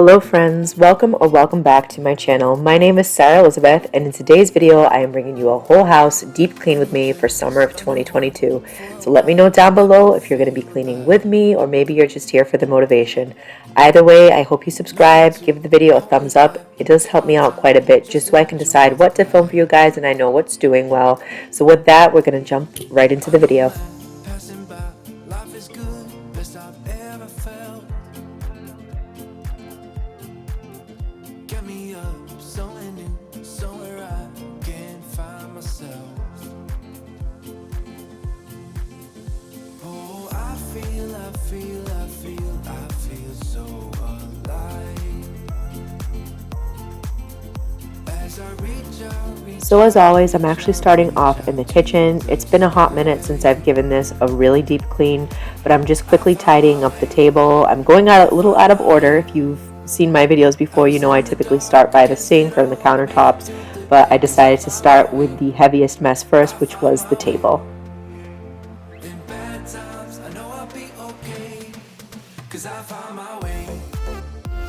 Hello friends, welcome back to my channel. My name is SarahElizabeth, and in today's video I am bringing you a whole house deep clean with me for summer of 2022. So let me know down below if you're going to be cleaning with me or maybe you're just here for the motivation. Either way, I hope you subscribe, give the video a thumbs up. It does help me out quite a bit just so I can decide what to film for you guys and I know what's doing well. So with that, we're going to jump right into the video. So as always, I'm actually starting off in the kitchen. It's been a hot minute since I've given this a really deep clean, but I'm just quickly tidying up the table. I'm going a little out of order. If you've seen my videos before, you know I typically start by the sink or the countertops, but I decided to start with the heaviest mess first, which was the table.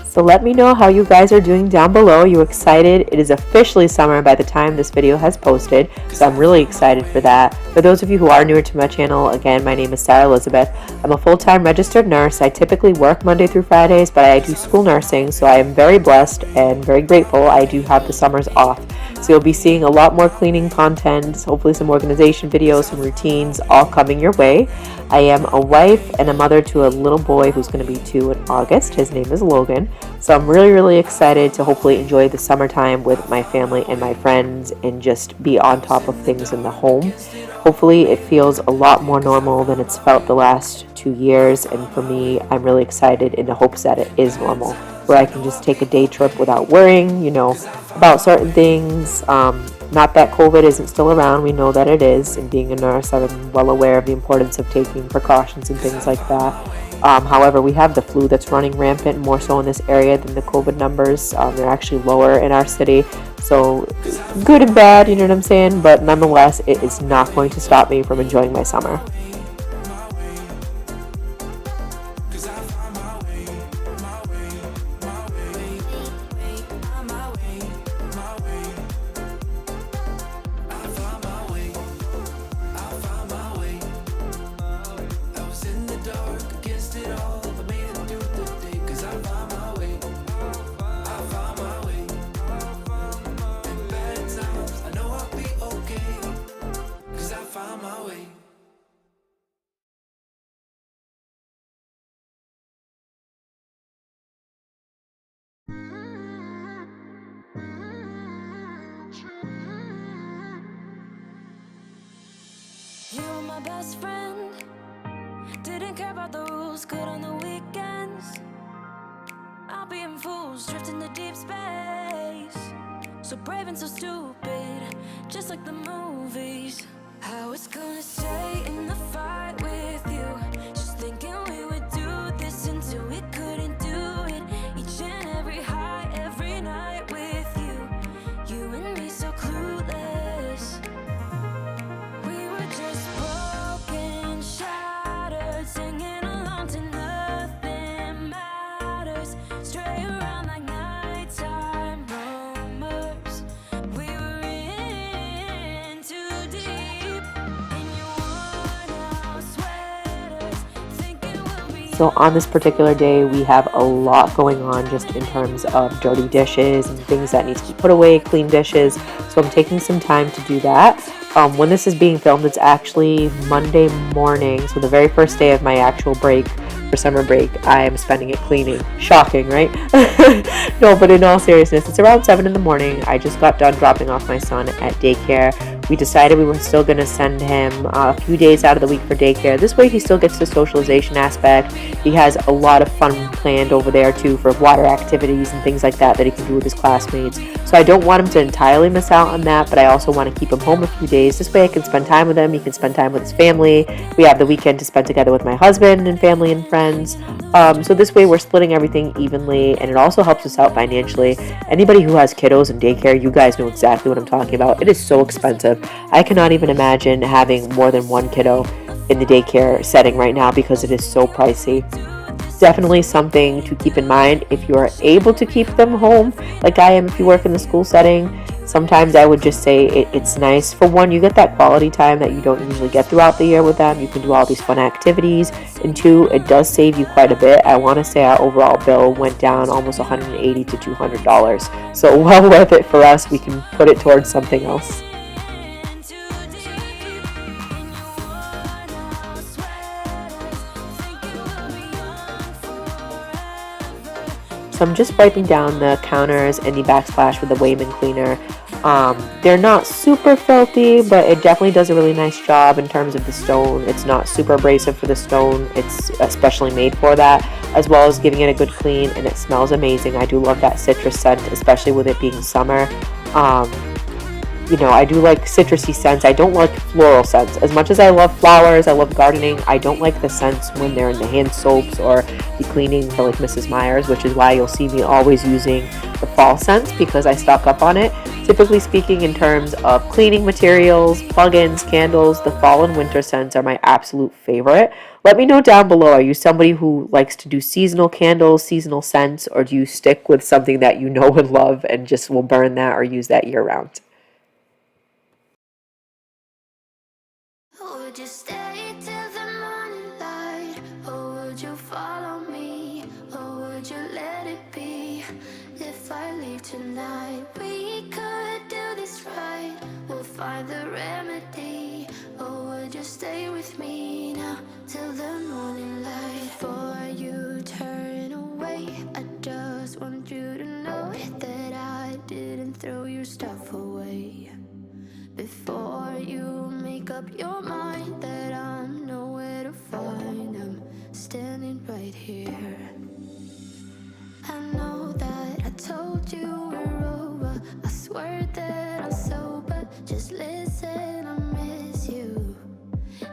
So let me know how you guys are doing down below. Are you excited? It is officially summer by the time this video has posted, so I'm really excited for that. For those of you who are newer to my channel, again, my name is SarahElizabeth. I'm a full-time registered nurse. I typically work Monday through Fridays, but I do school nursing, so I am very blessed and very grateful I do have the summers off. So you'll be seeing a lot more cleaning content, hopefully some organization videos, some routines, all coming your way. I am a wife and a mother to a little boy who's going to be 2 in August. His name is Logan. So I'm really excited to hopefully enjoy the summertime with my family and my friends and just be on top of things in the home. Hopefully it feels a lot more normal than it's felt the last 2 years, and for me, I'm really excited in the hopes that it is normal, where I can just take a day trip without worrying, about certain things. Not that COVID isn't still around, we know that it is, and being a nurse, I'm well aware of the importance of taking precautions and things like that. However, we have the flu that's running rampant, more so in this area than the COVID numbers. They're actually lower in our city, so good and bad, you know what I'm saying? But nonetheless, it is not going to stop me from enjoying my summer. You were my best friend, didn't care about the rules, good on the weekends. I'll be in fools, drifting to deep space. So brave and so stupid, just like the movies. I was gonna stay in the fight with you, just thinking we would do this until we couldn't do it. Each and every high, every night with you, you and me so clueless. We were just broken, shattered, singing along to nothing matters. Stray around like nighttime rumors. We were in too deep in your worn-out sweaters, thinking we'll be. So on this particular day, we have a lot going on just in terms of dirty dishes and things that need to be put away, clean dishes. So I'm taking some time to do that. When this is being filmed, it's actually Monday morning, so the very first day of my actual break for summer break. I am spending it cleaning. Shocking, right? No, but in all seriousness, it's around 7 in the morning. I just got done dropping off my son at daycare. We decided we were still going to send him a few days out of the week for daycare. This way he still gets the socialization aspect. He has a lot of fun planned over there too for water activities and things like that he can do with his classmates. So I don't want him to entirely miss out on that, but I also want to keep him home a few days. This way I can spend time with him. He can spend time with his family. We have the weekend to spend together with my husband and family and friends. So this way we're splitting everything evenly, and it also helps us out financially. Anybody who has kiddos in daycare, you guys know exactly what I'm talking about. It is so expensive. I cannot even imagine having more than one kiddo in the daycare setting right now because it is so pricey. definitely something to keep in mind if you are able to keep them home, like I am if you work in the school setting. Sometimes I would just say it's nice. For one, you get that quality time that you don't usually get throughout the year with them. You can do all these fun activities. And two, it does save you quite a bit. I want to say our overall bill went down almost $180 to $200. So well worth it for us. We can put it towards something else. So I'm just wiping down the counters and the backsplash with the Wayman cleaner. They're not super filthy, but it definitely does a really nice job in terms of the stone. It's not super abrasive for the stone. It's especially made for that, as well as giving it a good clean, and it smells amazing. I do love that citrus scent, especially with it being summer. You know, I do like citrusy scents. I don't like floral scents. As much as I love flowers, I love gardening, I don't like the scents when they're in the hand soaps or the cleaning for like Mrs. Meyer's, which is why you'll see me always using the fall scents because I stock up on it. Typically speaking, in terms of cleaning materials, plug-ins, candles, the fall and winter scents are my absolute favorite. Let me know down below, are you somebody who likes to do seasonal candles, seasonal scents, or do you stick with something that you know and love and just will burn that or use that year round? Would you stay till the morning light? Or would you follow me? Or would you let it be? If I leave tonight, we could do this right. We'll find the remedy. Or would you stay with me now till the morning light? Before you turn away, I just want you to know that I didn't throw your stuff away. Before you make up your mind that I'm nowhere to find, I'm standing right here. I know that I told you we're over. I swear that I'm sober. Just listen, I miss you.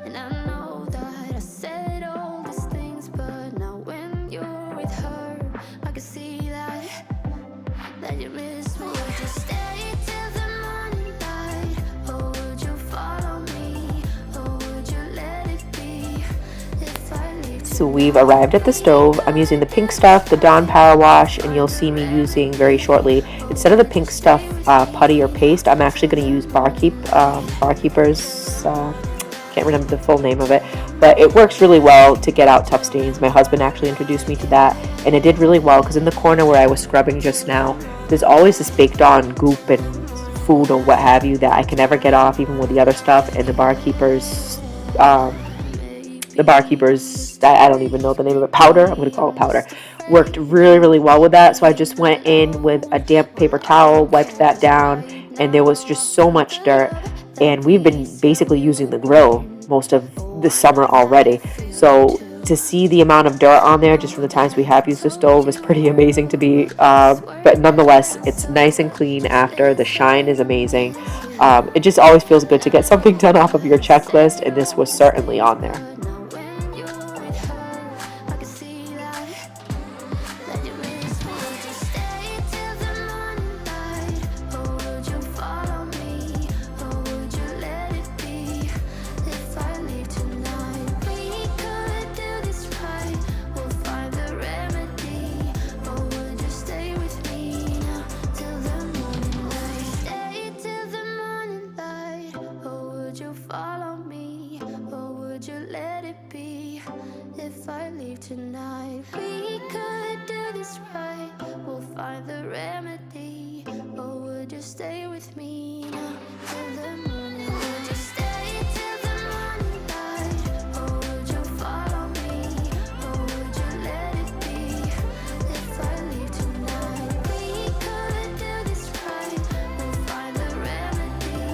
And I know that I said all these things, but now when you're with her, I can see that you miss me. Would you stay till the morning light? Or would you follow me? Or would you let it be? If I leave. So we've arrived at the stove. I'm using the pink stuff, the Dawn Power Wash, and you'll see me using very shortly, instead of the pink stuff putty or paste, I'm actually going to use Barkeeper's, can't remember the full name of it, but it works really well to get out tough stains. My husband actually introduced me to that, and it did really well because in the corner where I was scrubbing just now, there's always this baked on goop and food or what have you that I can never get off even with the other stuff. And the Barkeeper's I don't even know the name of it, powder, I'm going to call it powder, worked really well with that. So I just went in with a damp paper towel, wiped that down, and there was just so much dirt. And we've been basically using the grill most of the summer already. So to see the amount of dirt on there just from the times we have used the stove is pretty amazing to be. But nonetheless, it's nice and clean after. The shine is amazing. It just always feels good to get something done off of your checklist, and this was certainly on there. Tonight we could do this right. We'll find the remedy. Or would you stay with me now till the morning? Would you stay till the morning light? Or would you follow me? Or would you let it be? If I leave tonight, we could do this right. We'll find the remedy.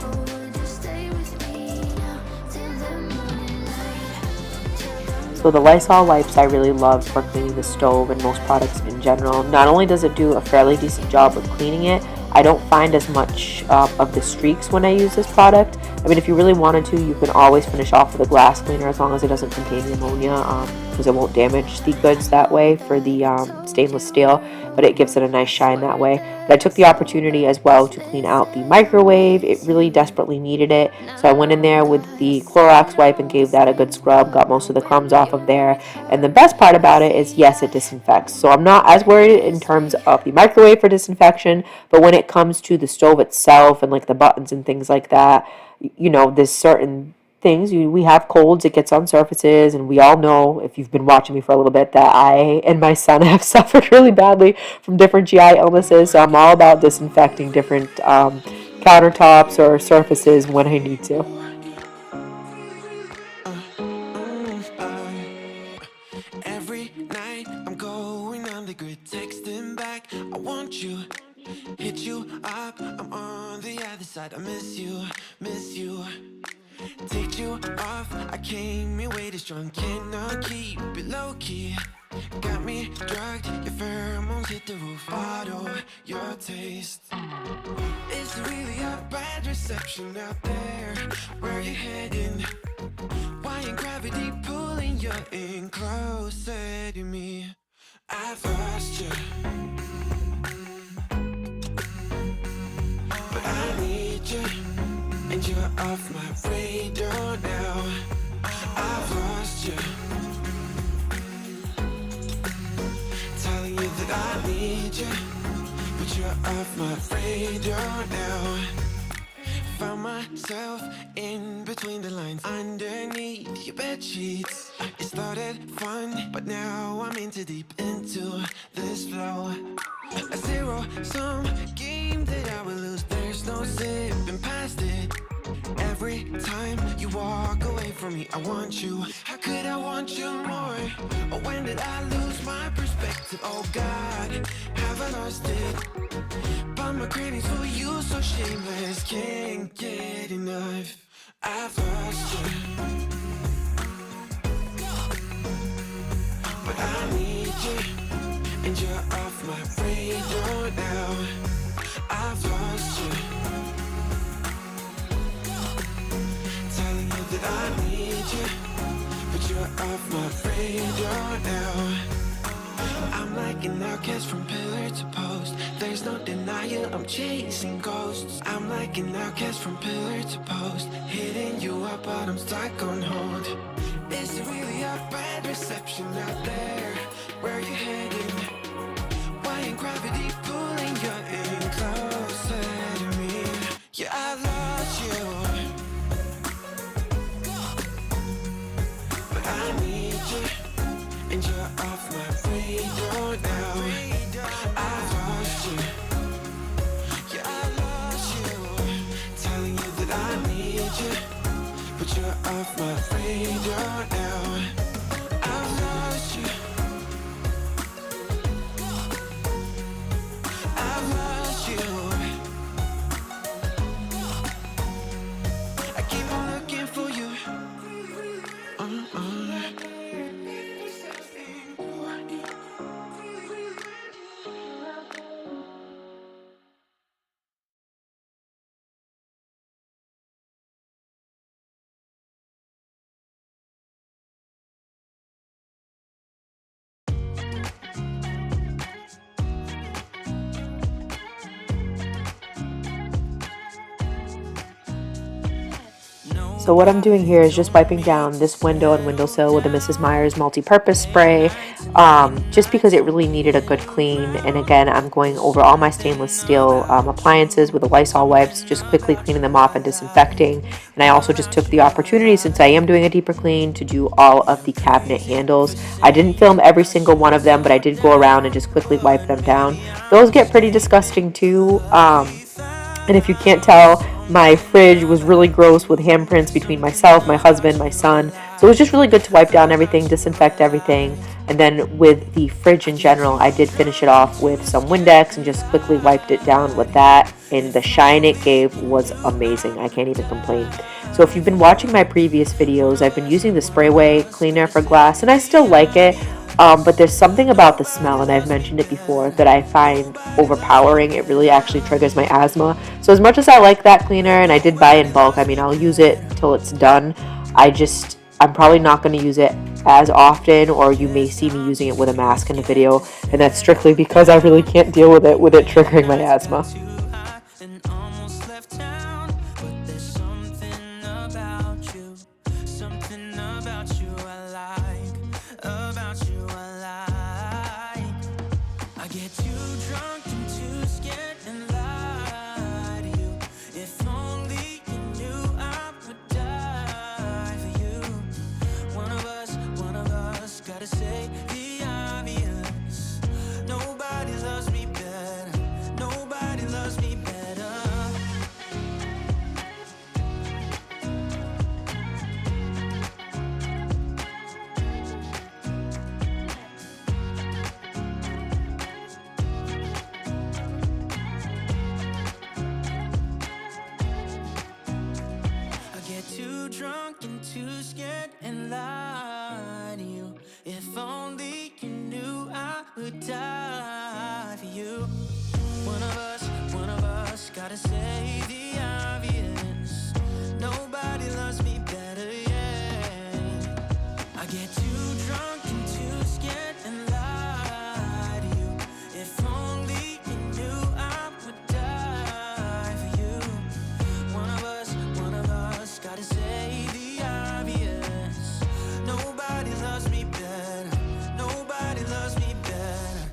Or would you stay with me now till the morning light? So the Lysol wipes I really love for cleaning the stove and most products in general. Not only does it do a fairly decent job with cleaning it, I don't find as much of the streaks when I use this product. I mean, if you really wanted to, you can always finish off with a glass cleaner as long as it doesn't contain the ammonia. because it won't damage the goods that way for the stainless steel, but it gives it a nice shine that way. But I took the opportunity as well to clean out the microwave. It really desperately needed it, so I went in there with the Clorox wipe and gave that a good scrub, got most of the crumbs off of there. And the best part about it is, yes, it disinfects, so I'm not as worried in terms of the microwave for disinfection, but when it comes to the stove itself and like the buttons and things like that, you know, there's certain things we have colds, it gets on surfaces, and we all know, if you've been watching me for a little bit, that I and my son have suffered really badly from different GI illnesses, so I'm all about disinfecting different countertops or surfaces when I need to. Every night I'm going on the grid, texting back, I want you, hit you up, I'm on the other side, I miss you, take you off, I came in way too strong, cannot keep it low key, got me drugged, your pheromones hit the roof, auto, your taste, is there really a bad reception out there, where you heading, why ain't gravity pulling you in closer to me, I've lost you, but I need you, and you're off my radar now. I've lost you, telling you that I need you, but you're off my radar now. Found myself in between the lines, underneath your bed sheets. It started fun, but now I'm in too deep into this flow. A zero-sum game that I will lose. There's no zipping past it. Every time you walk away from me, I want you. How could I want you more? Or when did I lose my perspective? Oh God, have I lost it? But my cravings for you so shameless, can't get enough. I've lost you, but I need you, and you're off my radar now. I've lost you, telling you that I need you, but you're off my radar now. I'm like an outcast from pillar to post. There's no denial, I'm chasing ghosts. I'm like an outcast from pillar to post, hitting you up but I'm stuck on hold. Is it really a bad reception out there? Where you heading? Why ain't gravity pulling you in closer to me? Yeah, I lost you, but I need you, and you're off my radar now. I've lost you, yeah, I lost you, telling you that I need you, but you're off my radar now. I've lost you, I've lost you, I keep on looking for you. So what I'm doing here is just wiping down this window and windowsill with the Mrs. Meyer's multi-purpose spray, just because it really needed a good clean. And again, I'm going over all my stainless steel appliances with the Lysol wipes, just quickly cleaning them off and disinfecting. And I also just took the opportunity, since I am doing a deeper clean, to do all of the cabinet handles. I didn't film every single one of them, but I did go around and just quickly wipe them down. Those get pretty disgusting too. And if you can't tell, my fridge was really gross with handprints between myself, my husband, my son. So it was just really good to wipe down everything, disinfect everything. And then with the fridge in general, I did finish it off with some Windex and just quickly wiped it down with that. And the shine it gave was amazing. I can't even complain. So if you've been watching my previous videos, I've been using the Sprayway cleaner for glass, and I still like it. But there's something about the smell, and I've mentioned it before, that I find overpowering. It really actually triggers my asthma. So as much as I like that cleaner, and I did buy in bulk, I mean, I'll use it till it's done, I'm probably not going to use it as often, or you may see me using it with a mask in the video, and that's strictly because I really can't deal with it triggering my asthma. And almost left town, but there's something about you I like, I get too drunk and too scared and lie to you. If only you knew I would die for you. One of us gotta say the obvious. Nobody loves me better. Nobody loves me better. Too drunk and too scared and lie to you. If only you knew I would die for you. One of us gotta say the obvious. Nobody loves me better, yeah. I get too drunk and too scared and lie to you. If only you knew I would die for you. One of us gotta say the obvious. Nobody loves me better. Nobody loves me better.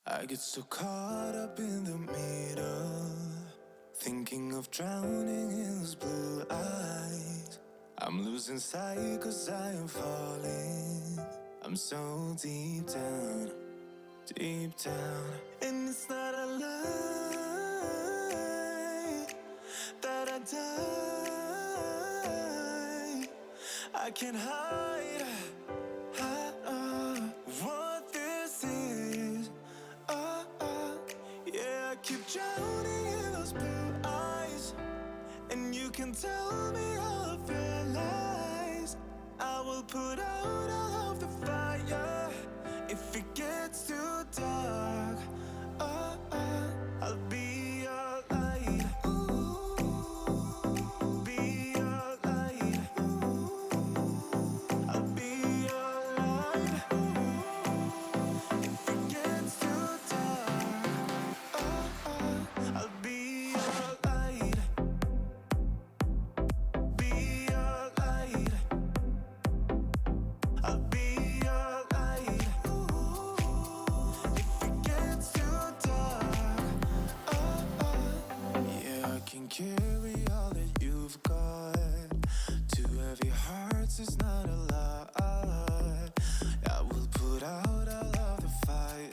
I get so caught up in the middle, thinking of drowning in those blue eyes. I'm losing sight 'cause I am falling. I'm so deep down, and it's not a lie that I die. I can't hide what this is. Yeah, I keep drowning in those blue eyes, and you can tell me all of your lies. I will put out all of the fire if it gets too dark. I'll be your light. Be your light. I'll be your light. If it gets too dark, I'll be your light. Be your light. I'll be your light. If it gets too dark, yeah, I can carry all that you've got. Two heavy hearts is not a lot. I will put out all of the fire.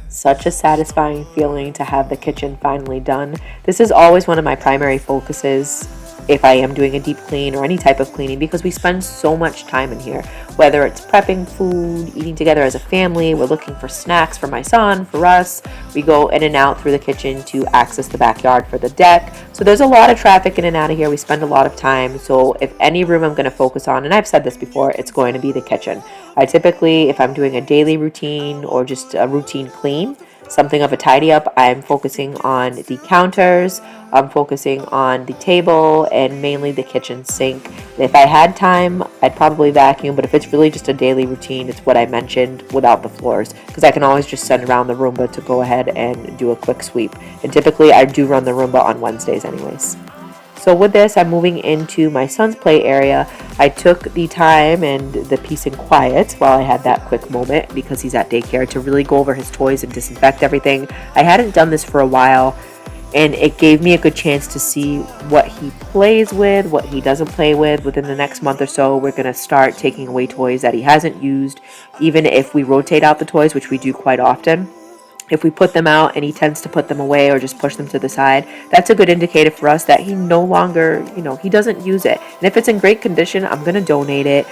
Such a satisfying feeling to have the kitchen finally done. This is always one of my primary focuses if I am doing a deep clean or any type of cleaning, because we spend so much time in here, whether it's prepping food, eating together as a family, we're looking for snacks for my son, for us, we go in and out through the kitchen to access the backyard for the deck. So there's a lot of traffic in and out of here. We spend a lot of time. So if any room I'm going to focus on, and I've said this before, it's going to be the kitchen. I typically, if I'm doing a daily routine or just a routine clean, something of a tidy up, I'm focusing on the counters, I'm focusing on the table, and mainly the kitchen sink. If I had time, I'd probably vacuum, but if it's really just a daily routine, it's what I mentioned without the floors, because I can always just send around the Roomba to go ahead and do a quick sweep. And typically I do run the Roomba on Wednesdays anyways. So with this, I'm moving into my son's play area. I took the time and the peace and quiet while I had that quick moment, because he's at daycare, to really go over his toys and disinfect everything. I hadn't done this for a while, and it gave me a good chance to see what he plays with, what he doesn't play with. Within the next month or so, we're going to start taking away toys that he hasn't used, even if we rotate out the toys, which we do quite often. If we put them out and he tends to put them away or just push them to the side, that's a good indicator for us that he no longer, he doesn't use it. And if it's in great condition, I'm going to donate it.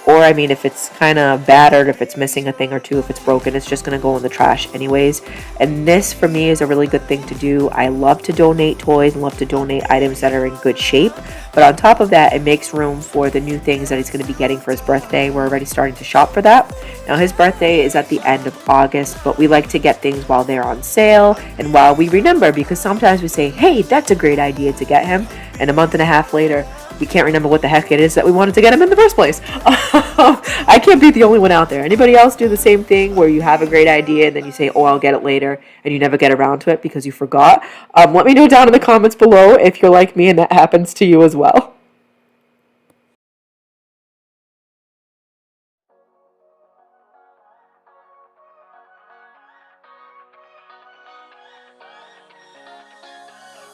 Or, I mean, if it's kind of battered, if it's missing a thing or two, if it's broken, it's just going to go in the trash anyways. And this, for me, is a really good thing to do. I love to donate toys and love to donate items that are in good shape. But on top of that, it makes room for the new things that he's going to be getting for his birthday. We're already starting to shop for that. Now, his birthday is at the end of August, but we like to get things while they're on sale and while we remember, because sometimes we say, hey, that's a great idea to get him. And a month and a half later, we can't remember what the heck it is that we wanted to get him in the first place. I can't be the only one out there. Anybody else do the same thing where you have a great idea and then you say, oh, I'll get it later, and you never get around to it because you forgot? Let me know down in the comments below if you're like me and that happens to you as well.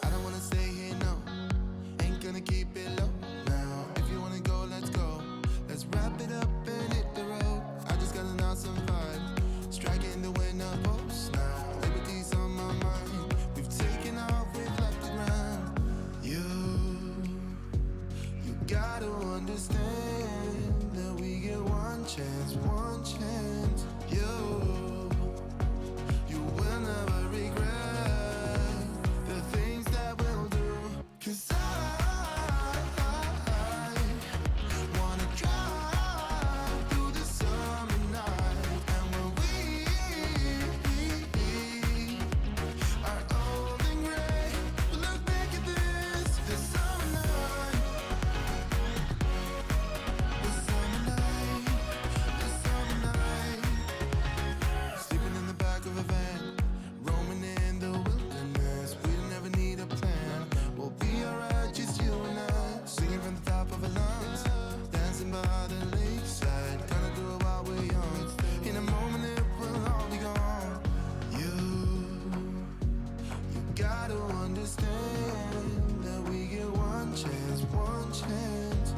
I don't wanna stay here, no. Ain't gonna keep it low now. If you wanna go, let's go. Let's wrap it up and hit the road. I just got an awesome vibe, striking the winner post now. Liberty's on my mind. We've taken off, we've left the ground. You gotta understand that we get one chance, one chance. You will never regret the things that we'll do. 'Cause I wanna drive through the summer night. And when we are old and gray, we'll look back at this summer night. The summer night, the summer night. Sleeping in the back of a van, roaming in the wilderness. We'll never need a plan. We'll be alright, just you and I. Singing from the top of our lungs, dancing by the lakeside. Gonna do it while we're young. In a moment it will all be gone. You gotta understand that we get one chance, one chance.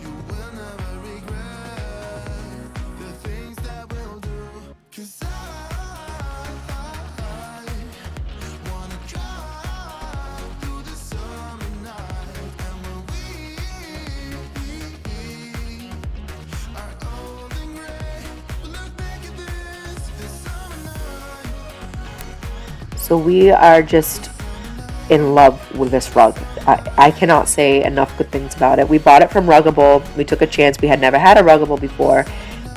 You will never regret the things that we'll do. 'Cause I wanna drive through the summer night. And when we are old and gray, we'll look back at this summer night. So we are just in love with this rug. I cannot say enough good things about it. We bought it from Ruggable. We took a chance. We had never had a Ruggable before.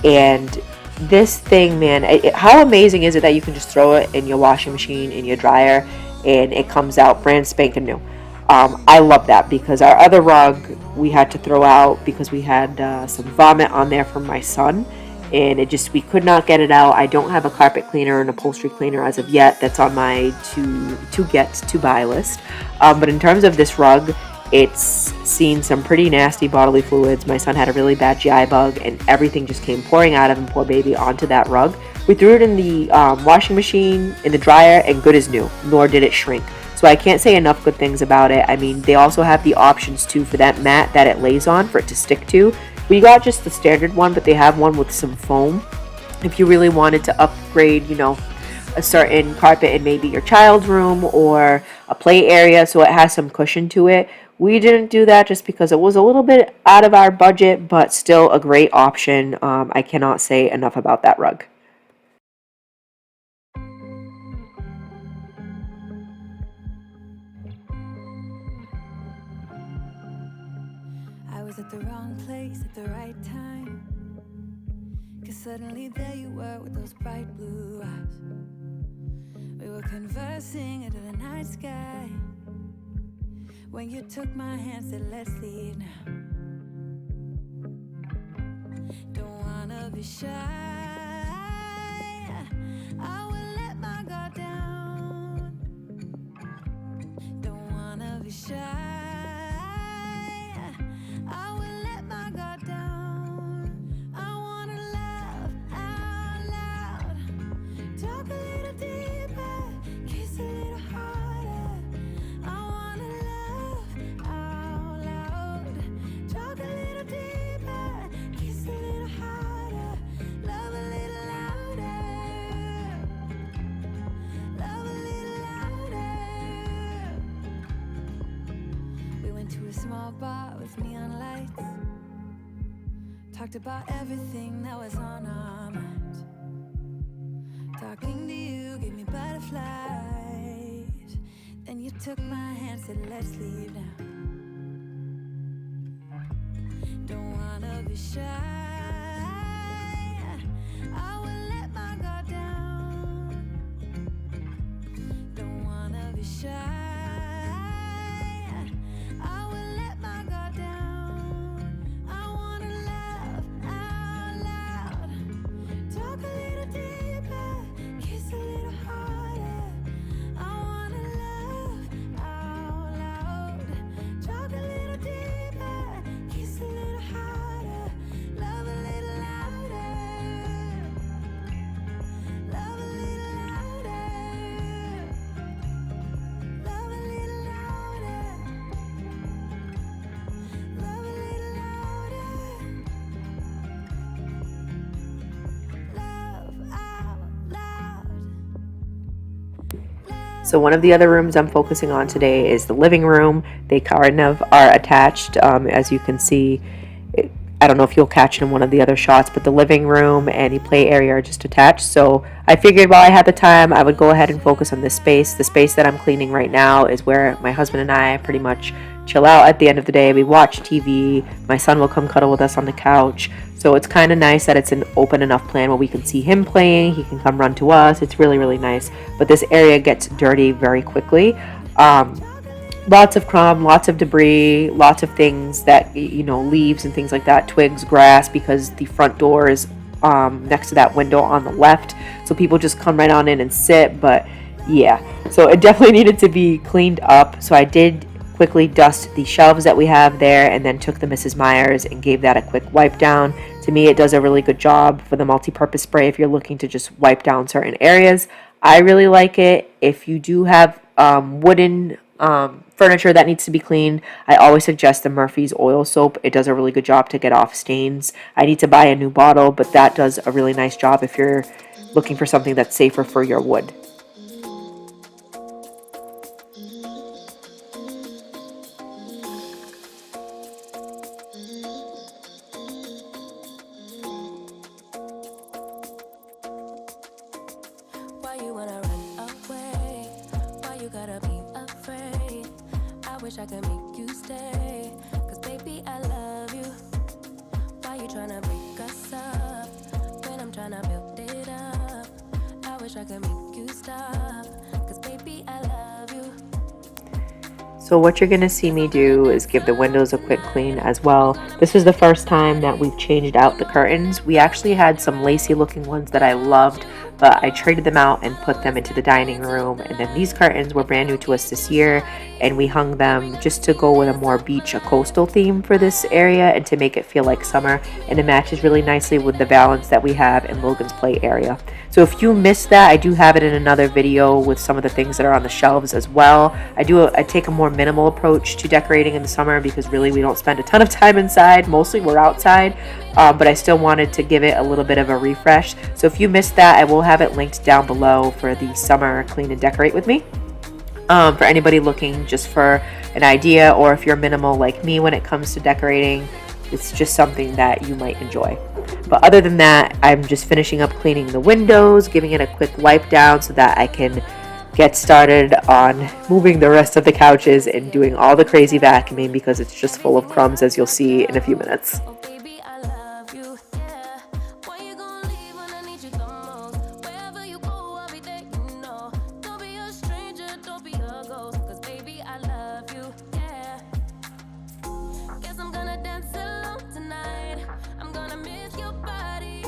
And this thing, man, how amazing is it that you can just throw it in your washing machine, in your dryer, and it comes out brand spanking new. I love that, because our other rug we had to throw out because we had some vomit on there from my son, and we could not get it out. I don't have a carpet cleaner and upholstery cleaner as of yet. That's on my to buy list. But in terms of this rug, it's seen some pretty nasty bodily fluids. My son had a really bad GI bug, and everything just came pouring out of him, poor baby, onto that rug. We threw it in the washing machine, in the dryer, and good as new, nor did it shrink. So I can't say enough good things about it. I mean, they also have the options too for that mat that it lays on for it to stick to. We got just the standard one, but they have one with some foam. If you really wanted to upgrade, a certain carpet in maybe your child's room or a play area so it has some cushion to it. We didn't do that just because it was a little bit out of our budget, but still a great option. I cannot say enough about that rug. I was at the wrong place at the right time. 'Cause suddenly there you were with those bright blue eyes. We were conversing under the night sky. When you took my hand, said let's leave now. Don't wanna be shy. I will let my guard down. Don't wanna be shy. I will let my guard down. I wanna laugh out loud. Talk a little deeper, kiss a little harder. I wanna laugh out loud. Talk a little deeper, kiss a little harder. Love a little louder. Love a little louder. We went to a small bar with neon lights. Talked about everything that was on our minds. Talking to you gave me butterflies. Then you took my hand, said let's leave now. Don't wanna be shy. I will let my guard down. Don't wanna be shy. I will let my guard down. I wanna laugh out loud. Talk a little deeper, kiss a little harder. I wanna laugh out loud. Talk a little deeper, kiss a little harder. Love a little louder. Love a little louder. Love a little louder. Love a little louder. Love out loud. So one of the other rooms I'm focusing on today is the living room. They kind of are attached, as you can see. I don't know if you'll catch it in one of the other shots, but the living room and the play area are just attached. So I figured while I had the time, I would go ahead and focus on this space. The space that I'm cleaning right now is where my husband and I pretty much chill out at the end of the day. We watch TV. My son will come cuddle with us on the couch. So it's kind of nice that it's an open enough plan where we can see him playing. He can come run to us. It's really, really nice. But this area gets dirty very quickly. Lots of crumb, lots of debris, lots of things that, you know, leaves and things like that, twigs, grass, because the front door is next to that window on the left. So people just come right on in and sit. But yeah, so it definitely needed to be cleaned up. So I did quickly dust the shelves that we have there and then took the Mrs. Meyer's and gave that a quick wipe down. To me, it does a really good job for the multi-purpose spray if you're looking to just wipe down certain areas. I really like it. If you do have wooden furniture that needs to be cleaned, I always suggest the Murphy's oil soap. It does a really good job to get off stains. I need to buy a new bottle, but that does a really nice job if you're looking for something that's safer for your wood. Why you wanna run away? Why you gotta be afraid? I wish I could make you stay. Cause baby, I love you. Why you tryna break us up when I'm tryna build it up? I wish I could make you stop. Cause baby, I love you. So what you're going to see me do is give the windows a quick clean as well. This is the first time that we've changed out the curtains. We actually had some lacy looking ones that I loved, but I traded them out and put them into the dining room. And then these curtains were brand new to us this year, and we hung them just to go with a more beach, a coastal theme for this area and to make it feel like summer. And it matches really nicely with the balance that we have in Logan's play area. So if you missed that, I do have it in another video with some of the things that are on the shelves as well. I take a more minimal approach to decorating in the summer because really we don't spend a ton of time inside. Mostly we're outside, but I still wanted to give it a little bit of a refresh. So if you missed that, I will have it linked down below for the summer clean and decorate with me. For anybody looking just for an idea, or if you're minimal like me when it comes to decorating, it's just something that you might enjoy. But other than that, I'm just finishing up cleaning the windows, giving it a quick wipe down so that I can get started on moving the rest of the couches and doing all the crazy vacuuming because it's just full of crumbs, as you'll see in a few minutes. Oh baby, I love you, yeah. Why you gonna leave when I need you the most? Wherever you go, I'll be there, you know. Don't be a stranger, don't be a ghost. Cause baby, I love you, yeah. Guess I'm gonna dance alone tonight. I'm gonna miss your body.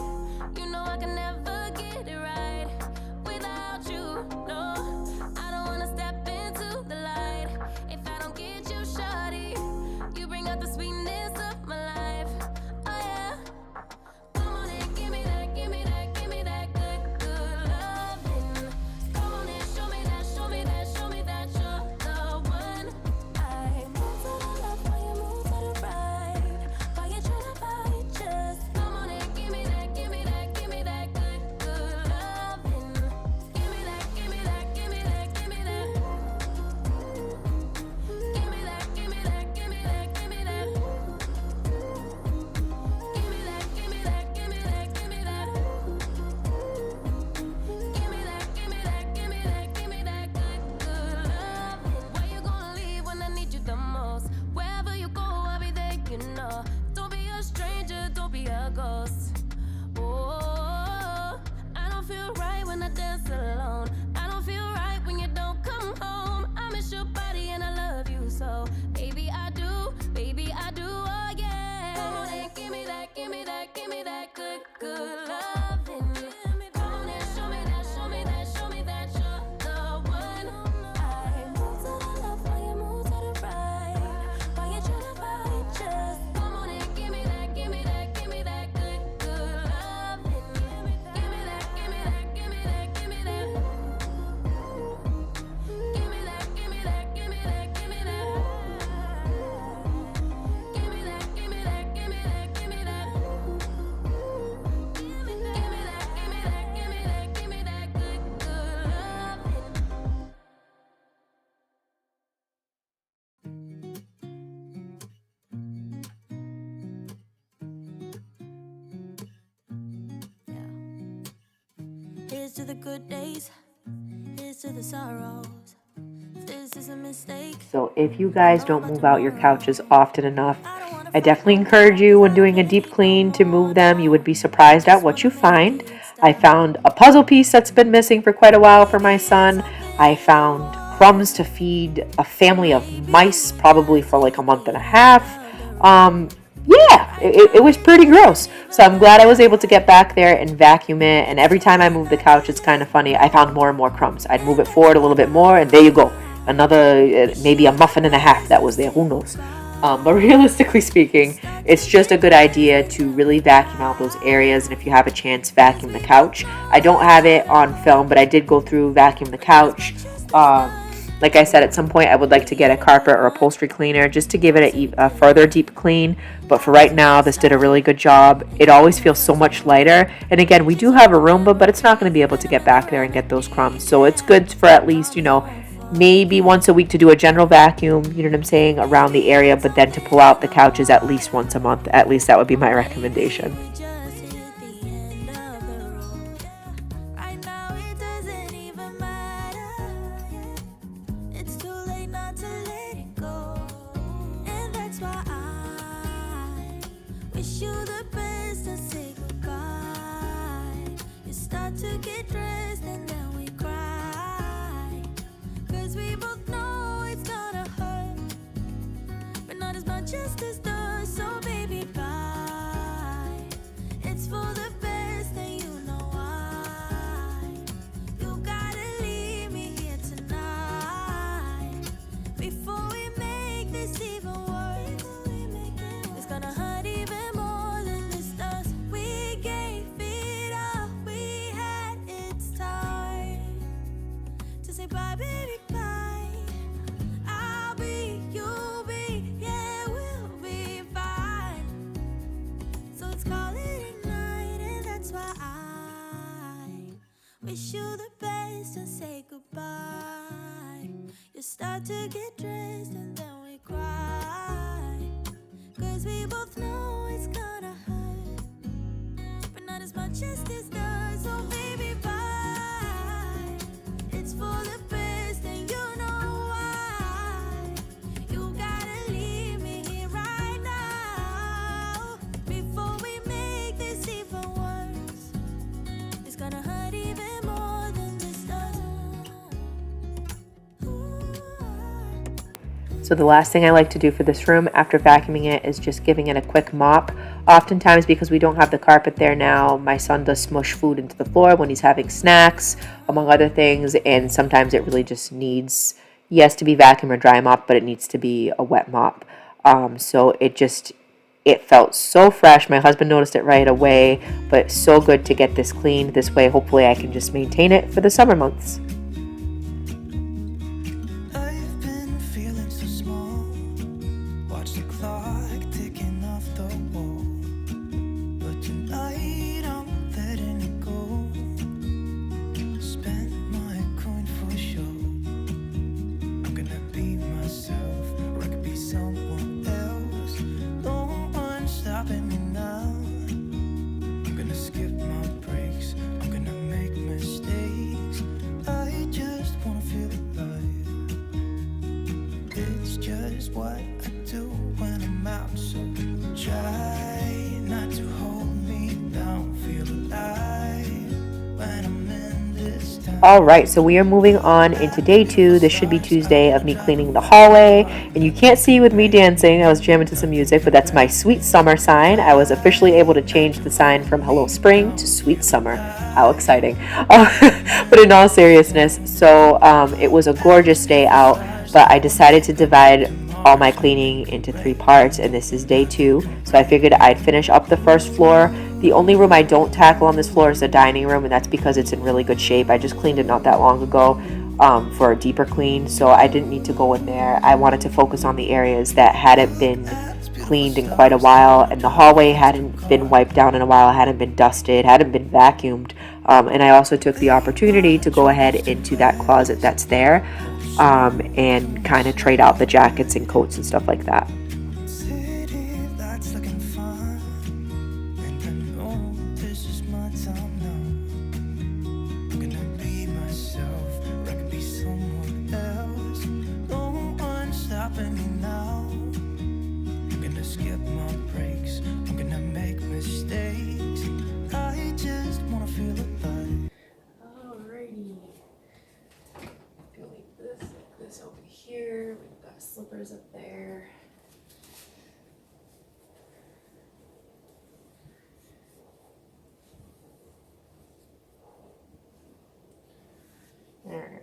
You know I can never get it right without you, no. I don't wanna step into the light if I don't get you, shawty. You bring out the sweetness of my life. Here's to the good days, here's to the sorrows. If this is a mistake, So if you guys don't move out your couches often enough, I definitely encourage you when doing a deep clean to move them. You would be surprised at what you find. I found a puzzle piece that's been missing for quite a while for my son. I found crumbs to feed a family of mice probably for like a month and a half. Yeah, it was pretty gross. So I'm glad I was able to get back there and vacuum it. And every time I move the couch, it's kind of funny. I found more and more crumbs. I'd move it forward a little bit more, and there you go. Another, maybe a muffin and a half that was there. Who knows? But realistically speaking, it's just a good idea to really vacuum out those areas. And if you have a chance, vacuum the couch. I don't have it on film, but I did go through vacuum the couch. Like I said, at some point I would like to get a carpet or upholstery cleaner just to give it a further deep clean. But for right now, this did a really good job. It always feels so much lighter. And again, we do have a Roomba, but it's not going to be able to get back there and get those crumbs. So it's good for at least, maybe once a week to do a general vacuum, you know what I'm saying, around the area. But then to pull out the couches at least once a month. At least that would be my recommendation. we just hit the end of the road. Right now it doesn't even matter. It's too late not to let it go. And that's why I wish you the best and say goodbye. You start to get dressed and then we cry. 'Cause we both know it's gonna hurt, but not as much as this does. So baby, bye. It's for the best and you know why. You gotta leave me here tonight before we make this even worse. It's gonna hurt even more than this does. We gave it all we had. It's time to say bye, baby, bye. I'll be, you'll be, yeah, we'll be fine. So let's call it a night, and that's why I wish you the best and say goodbye. You start to get dressed and then we cry. 'Cause we both know it's gonna hurt, but not as much as this does. So baby, bye. It's for the best and you know why. You gotta leave me here right now before we make this even worse. It's gonna hurt even more than this does. So the last thing I like to do for this room after vacuuming it is just giving it a quick mop. Oftentimes, because we don't have the carpet there now, my son does smush food into the floor when he's having snacks, among other things, and sometimes it really just needs, yes, to be vacuum or dry mop, but it needs to be a wet mop. So it felt so fresh. My husband noticed it right away, but so good to get this cleaned. This way, hopefully I can just maintain it for the summer months. I've been feeling so small. Watch the clock ticking off the wall. But tonight I'm letting it go. Spend my coin for sure. I'm gonna be myself, or I could be someone else. No one's stopping me now. I'm gonna skip my breaks. I'm gonna make mistakes. I just wanna feel alive. It's just what I do when I'm out. So try not to hold me down. Feel alive when I'm in this time. All right, so we are moving on into day 2. This should be Tuesday of me cleaning the hallway. And you can't see with me dancing. I was jamming to some music, but that's my Sweet Summer sign. I was officially able to change the sign from Hello Spring to Sweet Summer. How exciting. But in all seriousness, so it was a gorgeous day out, but I decided to divide all my cleaning into 3 parts, and this is day 2. So I figured I'd finish up the first floor. The only room I don't tackle on this floor is the dining room, and that's because it's in really good shape. I just cleaned it not that long ago for a deeper clean, so I didn't need to go in there. I wanted to focus on the areas that hadn't been cleaned in quite a while, and the hallway hadn't been wiped down in a while, hadn't been dusted, hadn't been vacuumed. And I also took the opportunity to go ahead into that closet that's there and kind of trade out the jackets and coats and stuff like that. City that's looking fun, and I know this is my time now. stopping me now. I'm gonna skip my breaks, I'm gonna make mistakes. I just wanna feel alive. Alrighty. I'm gonna leave this like this over here. We've got slippers up there. Alright.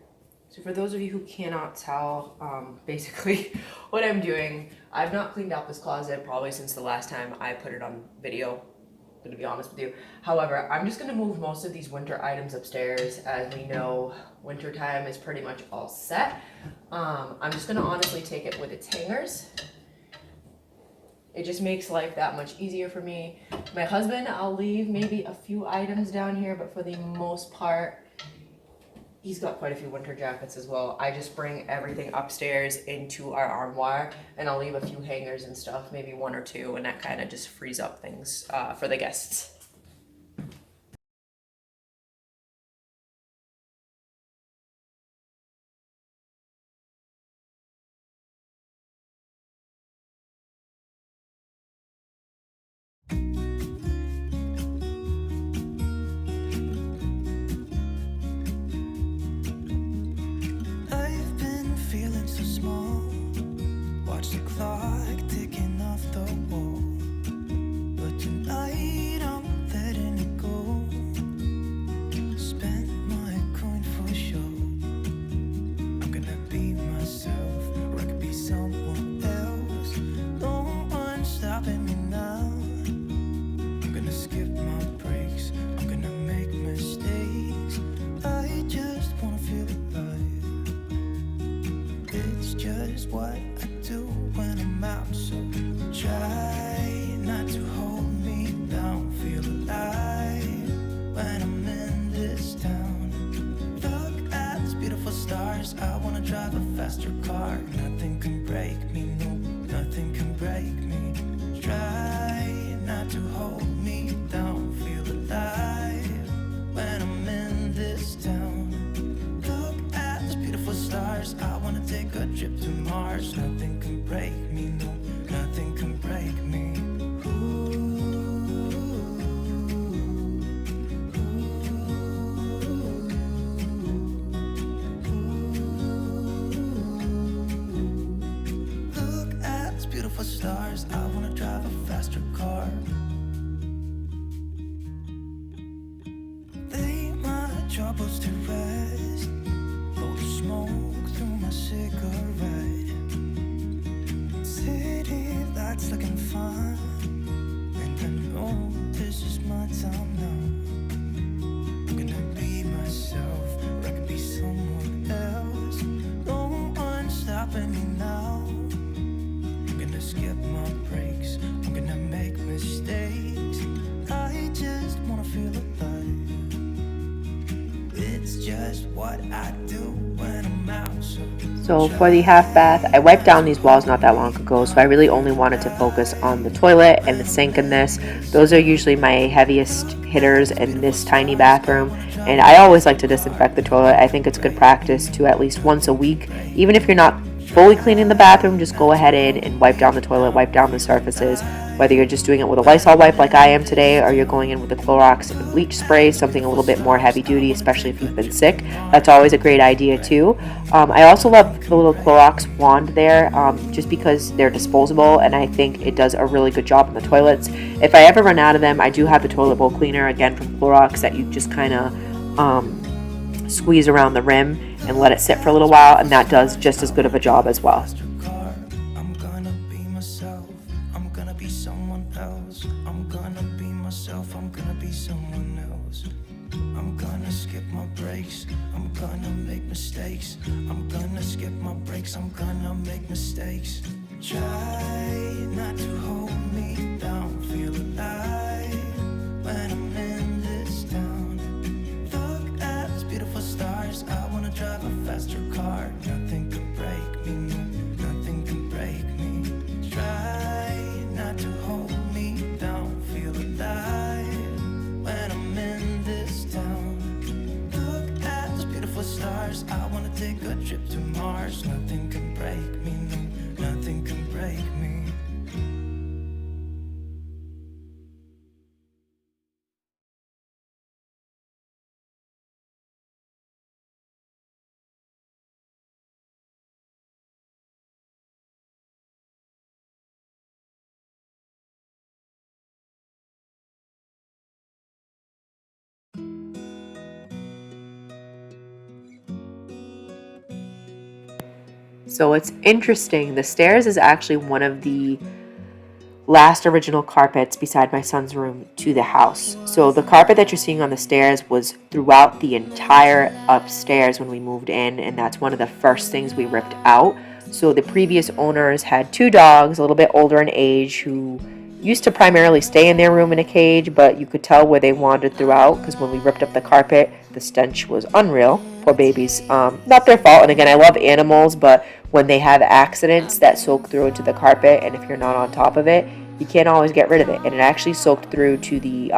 So for those of you who cannot tell, basically what I'm doing, I've not cleaned out this closet probably since the last time I put it on video, I'm gonna be honest with you. However, I'm just gonna move most of these winter items upstairs. As we know, winter time is pretty much all set. I'm just gonna honestly take it with its hangers. It just makes life that much easier for me. My husband, I'll leave maybe a few items down here, but for the most part, he's got quite a few winter jackets as well. I just bring everything upstairs into our armoire, and I'll leave a few hangers and stuff, maybe one or two, and that kind of just frees up things for the guests. I've been feeling so small. Watch the clock ticking off the wall. But tonight I'm letting it go. Spend my coin for sure. I'm gonna be myself, or I could be someone else. No one's stopping me now. I'm gonna skip my breaks, I'm gonna make mistakes. I just wanna feel alive. It's just what I do when I'm out, so try not to hold me down. Feel alive when I'm in this town. Look at these beautiful stars, I wanna drive a faster car. Nothing can break me, no, nothing can break me. Try not to hold me down. Feel alive when I'm in this town. Look at these beautiful stars, I wanna take a trip to Mars. Nothing can break me, no, nothing can break me. Look at these beautiful stars, I wanna drive a faster car. Lay my troubles to rest. Blow the smoke through my cigarette. City lights looking fine, and I know this is my time now. I'm gonna be myself, or I could be someone else. No one's stopping me now. I'm gonna skip my breaks, I'm gonna make mistakes. I just wanna feel alive. It's just what I do when I'm out. So for the half bath, I wiped down these walls not that long ago, so I really only wanted to focus on the toilet and the sink in this. Those are usually my heaviest hitters in this tiny bathroom, and I always like to disinfect the toilet. I think it's good practice to at least once a week, even if you're not fully cleaning the bathroom, just go ahead in and wipe down the toilet, wipe down the surfaces, whether you're just doing it with a Lysol wipe like I am today, or you're going in with a Clorox and bleach spray, something a little bit more heavy duty, especially if you've been sick. That's always a great idea too. I also love the little Clorox wand there, just because they're disposable, and I think it does a really good job on the toilets. If I ever run out of them, I do have the toilet bowl cleaner, again from Clorox, that you just kind of squeeze around the rim and let it sit for a little while, and that does just as good of a job as well. I'm gonna be myself, I'm gonna be someone else. I'm gonna be myself, I'm gonna be someone else. I'm gonna skip my breaks, I'm gonna make mistakes. I'm gonna skip my breaks, I'm gonna make mistakes. Try not to hold me down. Feel alive when I'm in this town. Look at these beautiful stars, I wanna drive a faster car. Nothing can break me, no, nothing can break me. Try not to hold me down. Feel alive when I'm in this town. Look at those beautiful stars, I wanna take a trip to Mars. Nothing can break me, no, So it's interesting. The stairs is actually one of the last original carpets beside my son's room to the house. So the carpet that you're seeing on the stairs was throughout the entire upstairs when we moved in, and that's one of the first things we ripped out. So the previous owners had two dogs, a little bit older in age, who used to primarily stay in their room in a cage, but you could tell where they wandered throughout because when we ripped up the carpet, the stench was unreal. Poor babies. Not their fault. And again, I love animals, but when they have accidents that soak through into the carpet, and if you're not on top of it, you can't always get rid of it. And it actually soaked through to the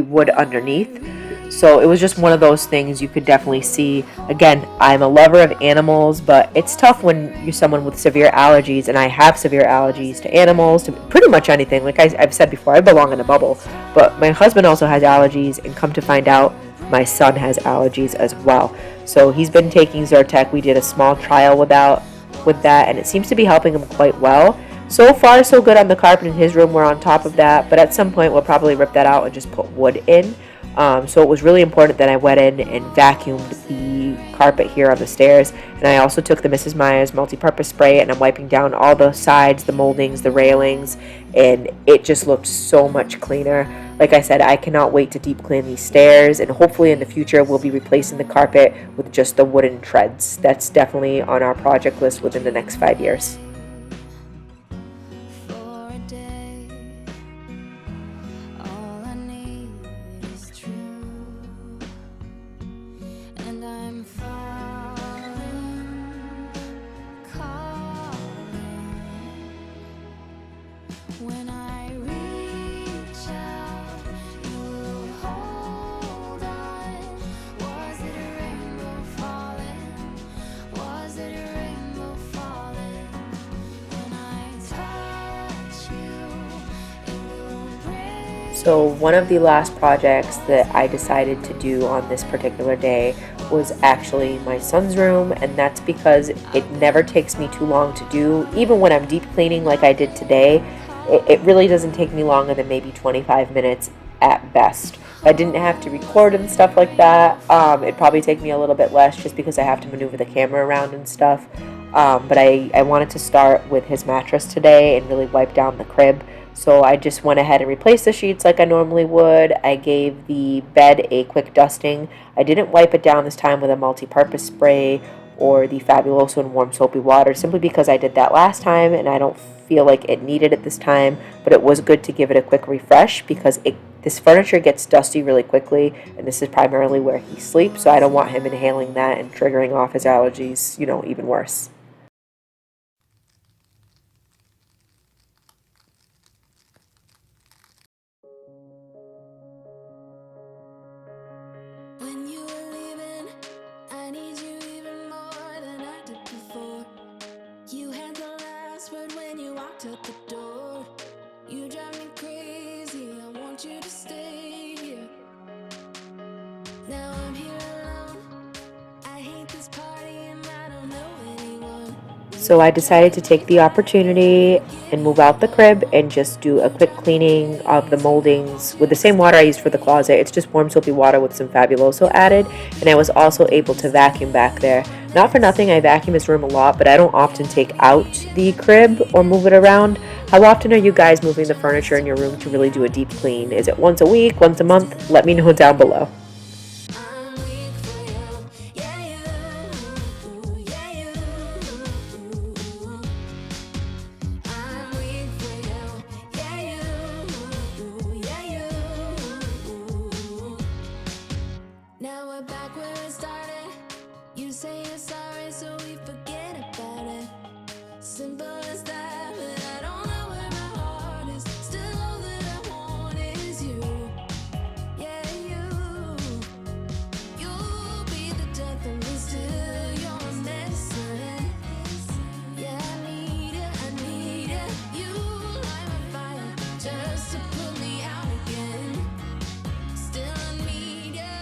wood underneath. So it was just one of those things you could definitely see. Again, I'm a lover of animals, but it's tough when you're someone with severe allergies, and I have severe allergies to animals, to pretty much anything. Like I've said before, I belong in a bubble. But my husband also has allergies, and come to find out, my son has allergies as well. So he's been taking Zyrtec. We did a small trial with that, and it seems to be helping him quite well. So far, so good on the carpet in his room. We're on top of that, but at some point we'll probably rip that out and just put wood in. So it was really important that I went in and vacuumed the carpet here on the stairs. And I also took the Mrs. Meyer's multi-purpose spray, and I'm wiping down all the sides, the moldings, the railings, and it just looked so much cleaner. Like I said, I cannot wait to deep clean these stairs, and hopefully in the future we'll be replacing the carpet with just the wooden treads. That's definitely on our project list within the next 5 years. For a day, all I need is true, and I'm falling, calling. When I reach out, you hold on. Was it a rainbow falling? Was it a rainbow falling? When I touch you, it will break. So one of the last projects that I decided to do on this particular day was actually my son's room, and that's because it never takes me too long to do. Even when I'm deep cleaning like I did today, it really doesn't take me longer than maybe 25 minutes at best. If I didn't have to record and stuff like that, it'd probably take me a little bit less just because I have to maneuver the camera around and stuff. But I wanted to start with his mattress today and really wipe down the crib. So I just went ahead and replaced the sheets like I normally would. I gave the bed a quick dusting. I didn't wipe it down this time with a multi-purpose spray or the Fabuloso and warm soapy water, simply because I did that last time and I don't feel like it needed it this time. But it was good to give it a quick refresh because this furniture gets dusty really quickly, and this is primarily where he sleeps, so I don't want him inhaling that and triggering off his allergies, even worse. When you were leaving, I need you even more than I did before. You had the last word when you walked out the door. You drive me crazy, I want you to stay here. Now I'm here alone. I hate this party and I don't know anyone. So I decided to take the opportunity and move out the crib and just do a quick cleaning of the moldings with the same water I used for the closet. It's just warm soapy water with some Fabuloso added, and I was also able to vacuum back there. Not for nothing, I vacuum this room a lot, but I don't often take out the crib or move it around. How often are you guys moving the furniture in your room to really do a deep clean? Is it once a week, once a month? Let me know down below. I'm weak for you, yeah you, yeah you. I'm weak for you, yeah you, yeah you. Now we're back where it started. You say you're sorry, so we forget about it. Simple as that, but I don't know where my heart is. Still all that I want is you, yeah you. You'll be the death of me, still your medicine. Yeah, I need it. You light my fire just to put me out again. Still I need you.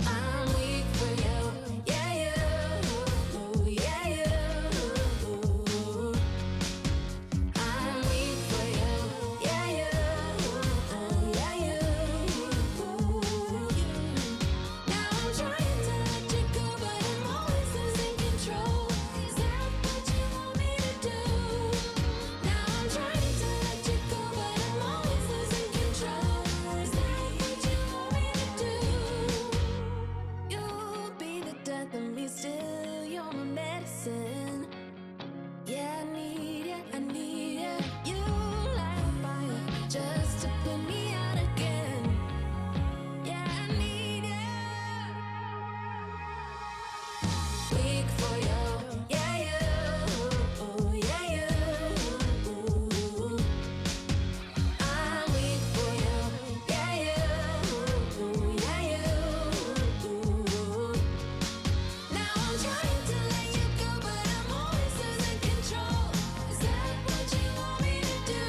I'm weak for you, yeah you, yeah you. still, you're my medicine. Yeah, I need it, I need it. You light a fire just to put me out again. Yeah, I need it. Weak for you, yeah, you, yeah, you. I'm weak for you, yeah, you, yeah, you. Now I'm trying to let you go, but I'm always losing control. Is that what you want me to do?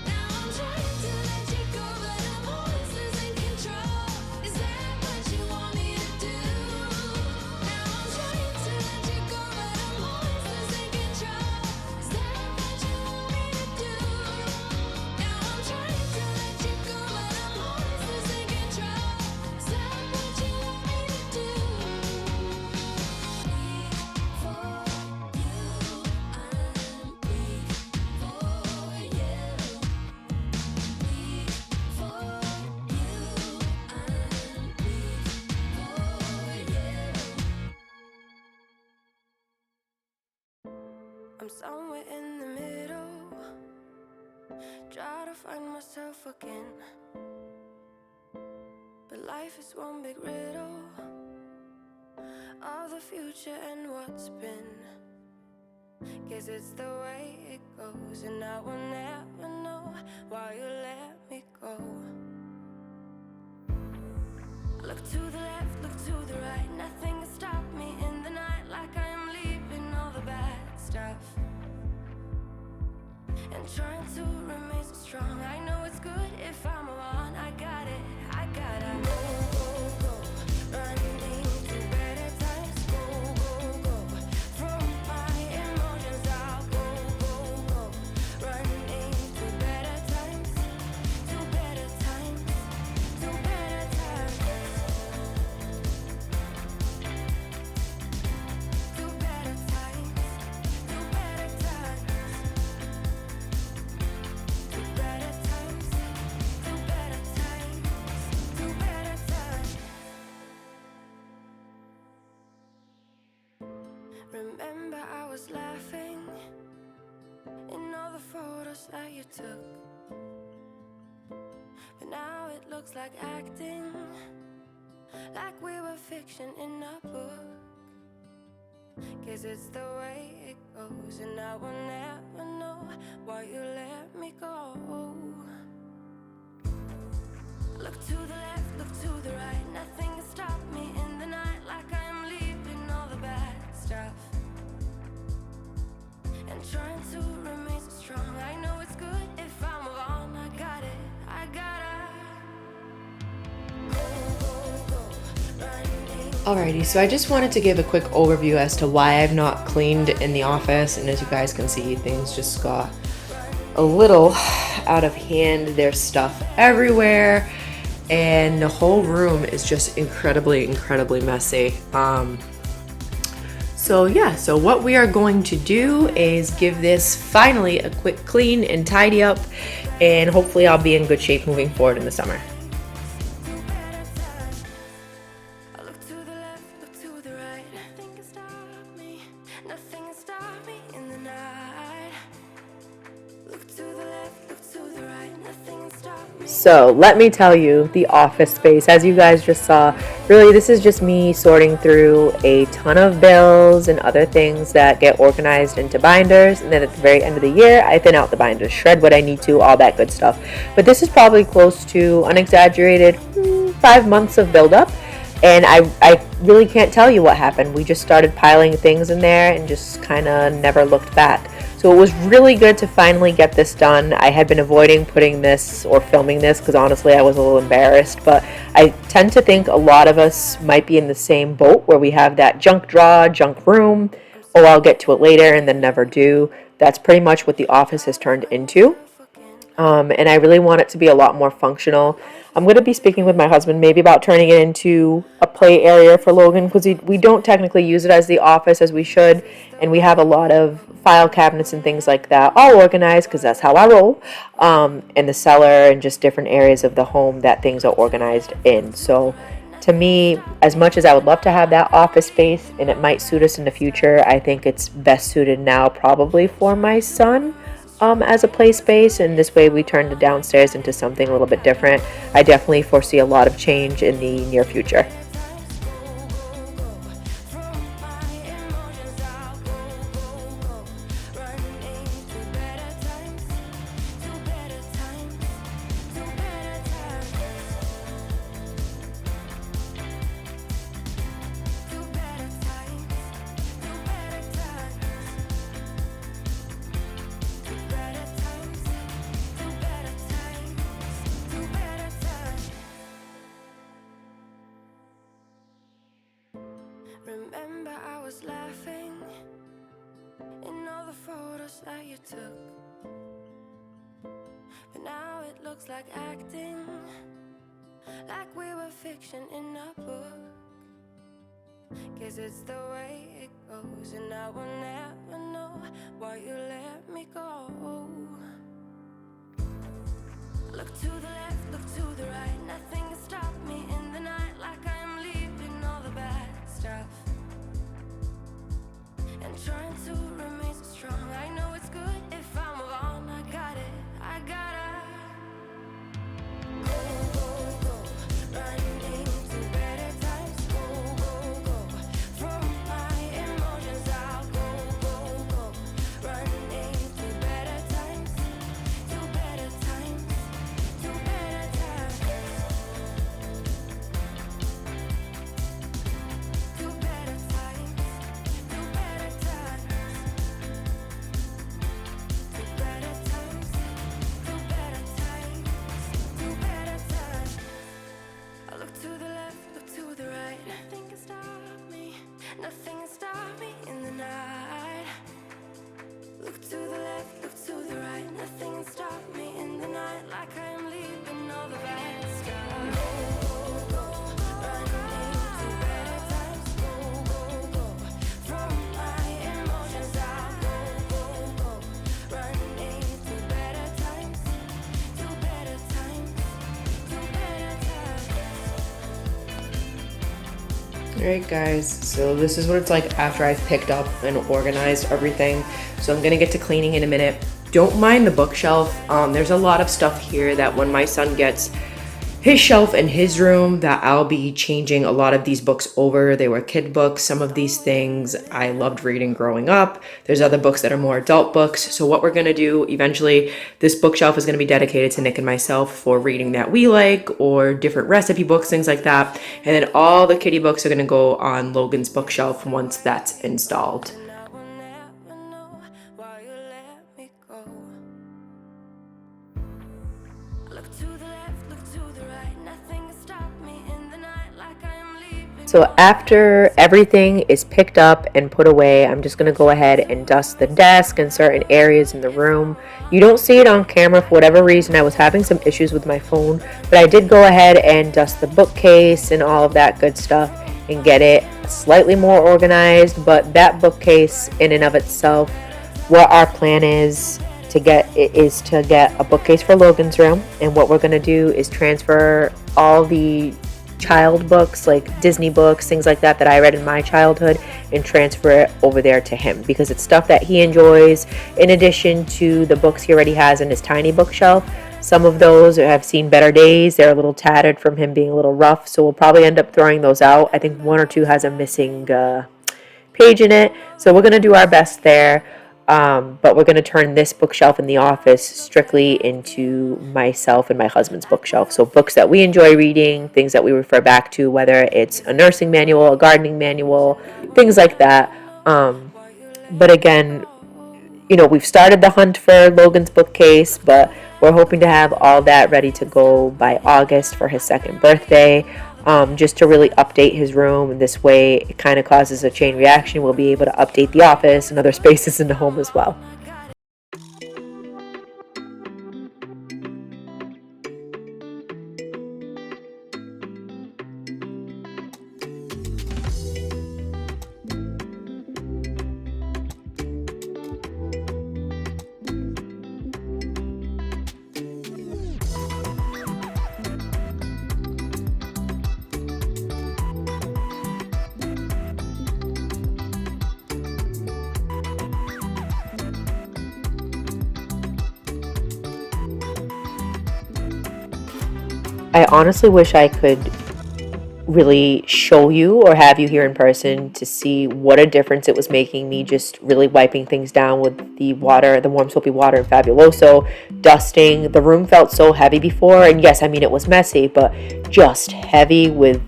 Now I'm trying to let you go, but I'm always losing control. Is that what you want me to do? Now I'm trying to let you go, but I'm always losing control. Is that what you want me to do? Now I'm trying to let you go, but I'm always losing control. Is that what you want me to do? I'm somewhere in the middle, try to find myself again. But life is one big riddle of the future and what's been. Guess it's the way it goes, and I will never know why you let me go. Look to the left, look to the right, nothing can stop me in the night, like I am leaving all the bad stuff and trying to remain so strong. I know it's good if I'm alone. I got it, I gotta go, go, go, running to better times. Go, go, go, from my emotions I'll go, go, go, running to better times, to better times, to better times, to better times, to better times. To better times, to better times, to better times. Remember I was laughing in all the photos that you took, but now it looks like acting, like we were fiction in a book. Guess it's the way it goes, and I will never know why you let me go. Look to the left, look to the right, nothing can stop me in the night, like I am leaving all the bad stuff and trying to remain so strong. I know it's good if I'm alone. I got it, I gotta go, go, go, running. Alrighty, so I just wanted to give a quick overview as to why I've not cleaned in the office, and as you guys can see, things just got a little out of hand. There's stuff everywhere, and the whole room is just incredibly messy. So what we are going to do is give this finally a quick clean and tidy up, and hopefully I'll be in good shape moving forward in the summer. I look to the left, look to the right, nothing can stop me, nothing can stop me in the night. Look to the left, look to the right, nothing can stop me. So let me tell you, the office space, as you guys just saw, really this is just me sorting through a ton of bills and other things that get organized into binders, and then at the very end of the year I thin out the binders, shred what I need to, all that good stuff. But this is probably close to, unexaggerated, 5 months of buildup, and I really can't tell you what happened. We just started piling things in there and just kind of never looked back. So it was really good to finally get this done. I had been avoiding putting this or filming this because honestly I was a little embarrassed, but I tend to think a lot of us might be in the same boat where we have that junk drawer, junk room, oh I'll get to it later, and then never do. That's pretty much what the office has turned into. And I really want it to be a lot more functional. I'm going to be speaking with my husband maybe about turning it into a play area for Logan, because we don't technically use it as the office as we should, and we have a lot of file cabinets and things like that all organized because that's how I roll, in the cellar and just different areas of the home that things are organized in. So To me, as much as I would love to have that office space and it might suit us in the future, I think it's best suited now probably for my son as a play space. And this way we turn the downstairs into something a little bit different. I definitely foresee a lot of change in the near future. Remember I was laughing in all the photos that you took, but now it looks like acting, like we were fiction in a book. Guess it's the way it goes, and I will never know why you let me go. Look to the left, look to the right, nothing can stop me in the night, like I am leaving all the bad stuff and trying to remain so strong. I know it's good if I move on. I got it, I gotta go, running to better times. Go, from my emotions. I'll go, running to better times, to better times, to better times, to better times. Nothing can stop me in the night. Look to the left, look to the right. Nothing can stop me in the night, like I am leaving all the bad stuff. Go, running to better times. Go, from my emotions. I'll go, running to better times, to better times, to better times. Alright guys, so this is what it's like after I've picked up and organized everything. So I'm gonna get to cleaning in a minute. Don't mind the bookshelf. There's a lot of stuff here that when my son gets his shelf in his room that I'll be changing a lot of these books over. They were kid books. Some of these things I loved reading growing up. There's other books that are more adult books. So what we're going to do eventually, this bookshelf is going to be dedicated to Nick and myself for reading that we like, or different recipe books, things like that. And then all the kiddie books are going to go on Logan's bookshelf once that's installed. So after everything is picked up and put away, I'm just going to go ahead and dust the desk and certain areas in the room. You don't see it on camera for whatever reason. I was having some issues with my phone, but I did go ahead and dust the bookcase and all of that good stuff and get it slightly more organized. But that bookcase in and of itself, what our plan is to get a bookcase for Logan's room. And what we're going to do is transfer all the child books, like Disney books, things like that I read in my childhood, and transfer it over there to him because it's stuff that he enjoys, in addition to the books he already has in his tiny bookshelf. Some of those have seen better days. They're a little tattered from him being a little rough, so we'll probably end up throwing those out. I think one or two has a missing page in it, so we're going to do our best there. But we're going to turn this bookshelf in the office strictly into myself and my husband's bookshelf. So books that we enjoy reading, things that we refer back to, whether it's a nursing manual, a gardening manual, things like that. But again, we've started the hunt for Logan's bookcase, but we're hoping to have all that ready to go by August for his second birthday. Just to really update his room, and this way it kind of causes a chain reaction. We'll be able to update the office and other spaces in the home as well. I honestly wish I could really show you or have you here in person to see what a difference it was making me just really wiping things down with the water, the warm soapy water and Fabuloso, dusting. The room felt so heavy before, and yes, I mean it was messy, but just heavy with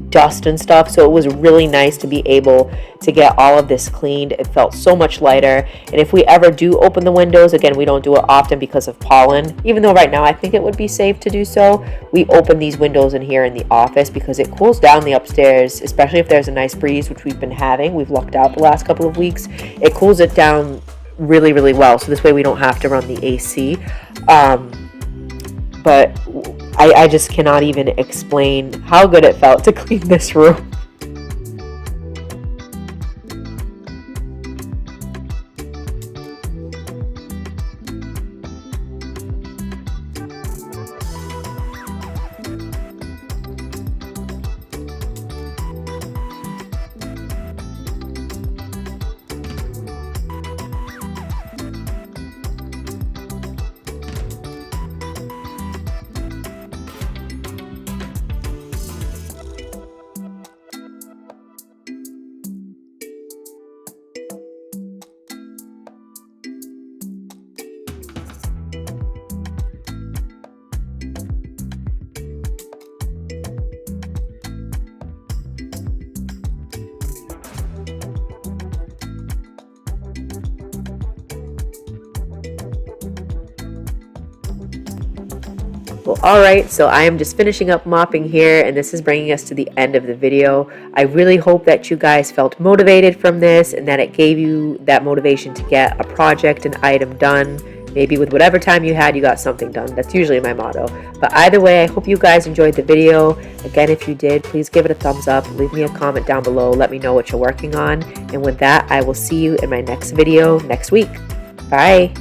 dust and stuff. So it was really nice to be able to get all of this cleaned. It felt so much lighter. And if we ever do open the windows, again, we don't do it often because of pollen, even though right now I think it would be safe to do so. We open these windows in here in the office because it cools down the upstairs, especially if there's a nice breeze, which we've been having. We've lucked out the last couple of weeks. It cools it down really, really well. So this way we don't have to run the AC. But I just cannot even explain how good it felt to clean this room. Well, alright, so I am just finishing up mopping here, and this is bringing us to the end of the video. I really hope that you guys felt motivated from this and that it gave you that motivation to get a project, an item done. Maybe with whatever time you had, you got something done. That's usually my motto. But either way, I hope you guys enjoyed the video. Again, if you did, please give it a thumbs up. Leave me a comment down below. Let me know what you're working on. And with that, I will see you in my next video next week. Bye!